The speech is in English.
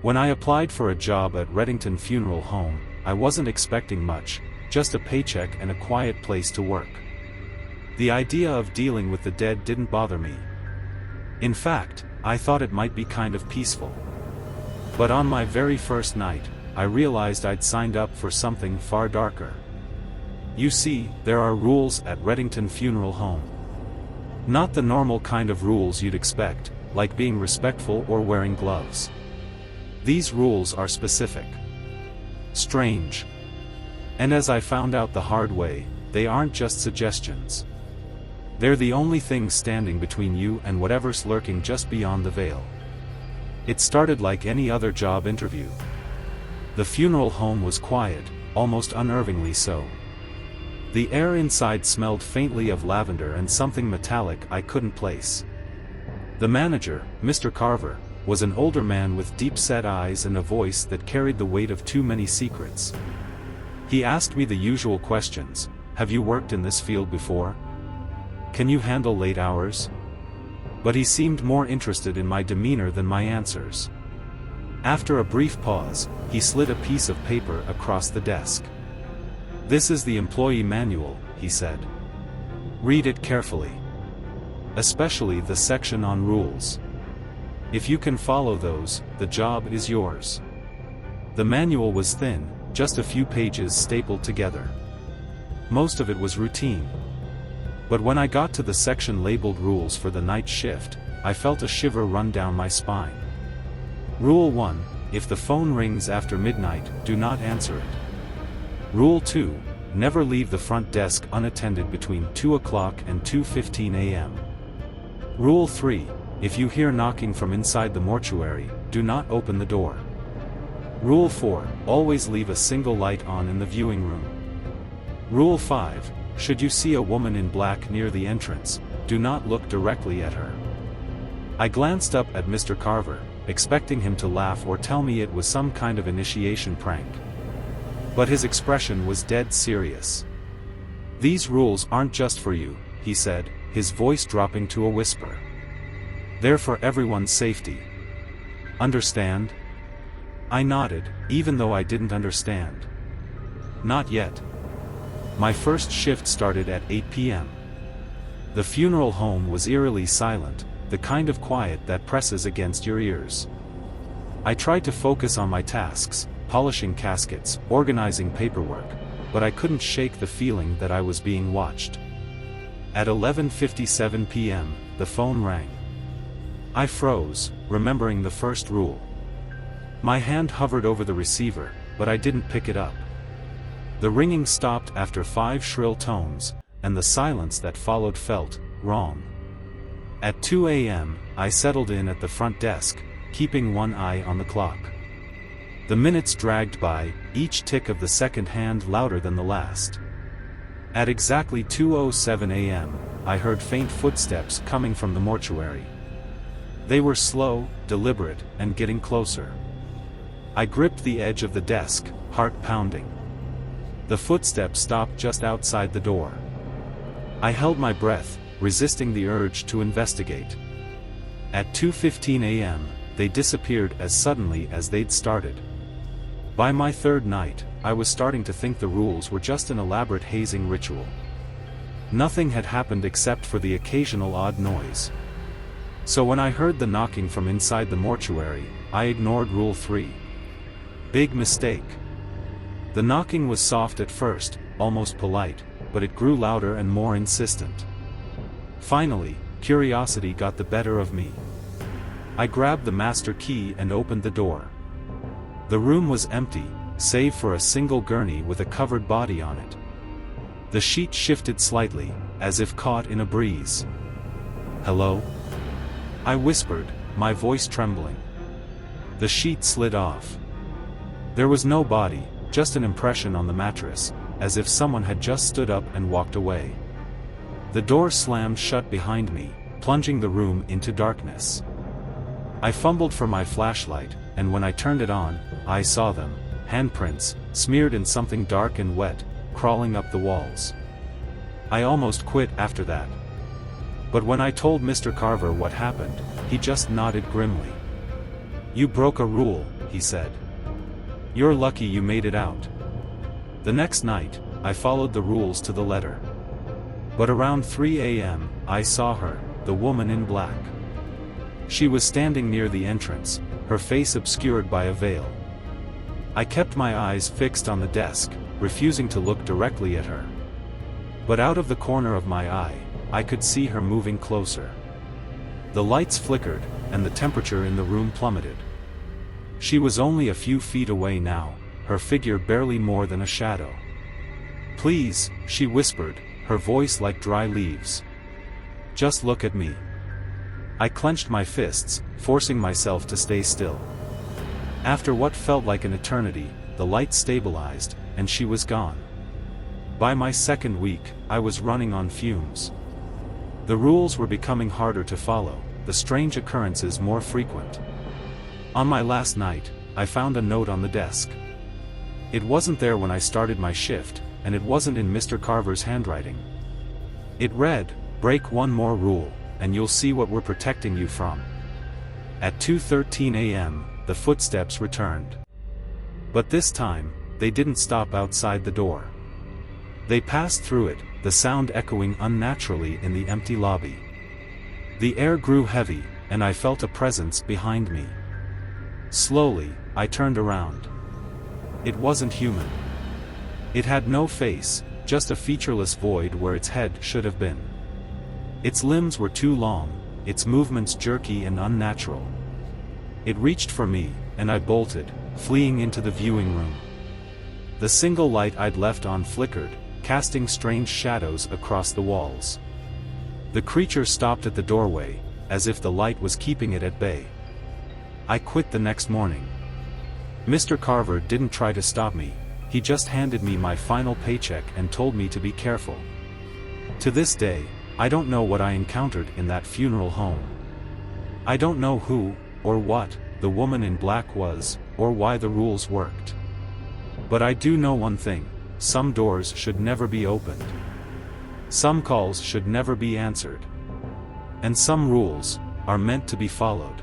When I applied for a job at Reddington Funeral Home, I wasn't expecting much, just a paycheck and a quiet place to work. The idea of dealing with the dead didn't bother me. In fact, I thought it might be kind of peaceful. But on my very first night, I realized I'd signed up for something far darker. You see, there are rules at Reddington Funeral Home. Not the normal kind of rules you'd expect, like being respectful or wearing gloves. These rules are specific. Strange. And as I found out the hard way, they aren't just suggestions. They're the only thing standing between you and whatever's lurking just beyond the veil. It started like any other job interview. The funeral home was quiet, almost unnervingly so. The air inside smelled faintly of lavender and something metallic I couldn't place. The manager, Mr. Carver, was an older man with deep-set eyes and a voice that carried the weight of too many secrets. He asked me the usual questions: have you worked in this field before? Can you handle late hours? But he seemed more interested in my demeanor than my answers. After a brief pause, he slid a piece of paper across the desk. "This is the employee manual," he said. "Read it carefully. Especially the section on rules. If you can follow those, the job is yours." The manual was thin, just a few pages stapled together. Most of it was routine. But when I got to the section labeled Rules for the Night Shift, I felt a shiver run down my spine. Rule 1, if the phone rings after midnight, do not answer it. Rule 2, never leave the front desk unattended between 2 o'clock and 2:15 a.m. Rule 3, if you hear knocking from inside the mortuary, do not open the door. Rule 4, always leave a single light on in the viewing room. Rule 5, should you see a woman in black near the entrance, do not look directly at her. I glanced up at Mr. Carver, expecting him to laugh or tell me it was some kind of initiation prank. But his expression was dead serious. "These rules aren't just for you," he said, his voice dropping to a whisper. "They're for everyone's safety. Understand?" I nodded, even though I didn't understand. Not yet. My first shift started at 8 p.m. The funeral home was eerily silent, the kind of quiet that presses against your ears. I tried to focus on my tasks, polishing caskets, organizing paperwork, but I couldn't shake the feeling that I was being watched. At 11:57 p.m., the phone rang. I froze, remembering the first rule. My hand hovered over the receiver, but I didn't pick it up. The ringing stopped after 5 shrill tones, and the silence that followed felt wrong. At 2 a.m., I settled in at the front desk, keeping one eye on the clock. The minutes dragged by, each tick of the second hand louder than the last. At exactly 2:07 a.m., I heard faint footsteps coming from the mortuary. They were slow, deliberate, and getting closer. I gripped the edge of the desk, heart pounding. The footsteps stopped just outside the door. I held my breath, resisting the urge to investigate. At 2:15 a.m., they disappeared as suddenly as they'd started. By my third night, I was starting to think the rules were just an elaborate hazing ritual. Nothing had happened except for the occasional odd noise. So when I heard the knocking from inside the mortuary, I ignored Rule 3. Big mistake. The knocking was soft at first, almost polite, but it grew louder and more insistent. Finally, curiosity got the better of me. I grabbed the master key and opened the door. The room was empty, save for a single gurney with a covered body on it. The sheet shifted slightly, as if caught in a breeze. "Hello?" I whispered, my voice trembling. The sheet slid off. There was no body, just an impression on the mattress, as if someone had just stood up and walked away. The door slammed shut behind me, plunging the room into darkness. I fumbled for my flashlight, and when I turned it on, I saw them, handprints, smeared in something dark and wet, crawling up the walls. I almost quit after that. But when I told Mr. Carver what happened, he just nodded grimly. "You broke a rule," he said. "You're lucky you made it out." The next night, I followed the rules to the letter. But around 3 a.m., I saw her, the woman in black. She was standing near the entrance, her face obscured by a veil. I kept my eyes fixed on the desk, refusing to look directly at her. But out of the corner of my eye, I could see her moving closer. The lights flickered, and the temperature in the room plummeted. She was only a few feet away now, her figure barely more than a shadow. "Please," she whispered, her voice like dry leaves. "Just look at me." I clenched my fists, forcing myself to stay still. After what felt like an eternity, the light stabilized, and she was gone. By my second week, I was running on fumes. The rules were becoming harder to follow, the strange occurrences more frequent. On my last night, I found a note on the desk. It wasn't there when I started my shift, and it wasn't in Mr. Carver's handwriting. It read, "Break one more rule, and you'll see what we're protecting you from." At 2:13 a.m., the footsteps returned. But this time, they didn't stop outside the door. They passed through it, the sound echoing unnaturally in the empty lobby. The air grew heavy, and I felt a presence behind me. Slowly, I turned around. It wasn't human. It had no face, just a featureless void where its head should have been. Its limbs were too long, its movements jerky and unnatural. It reached for me, and I bolted, fleeing into the viewing room. The single light I'd left on flickered, casting strange shadows across the walls. The creature stopped at the doorway, as if the light was keeping it at bay. I quit the next morning. Mr. Carver didn't try to stop me, he just handed me my final paycheck and told me to be careful. To this day, I don't know what I encountered in that funeral home. I don't know who, or what, the woman in black was, or why the rules worked. But I do know one thing: some doors should never be opened. Some calls should never be answered. And some rules are meant to be followed.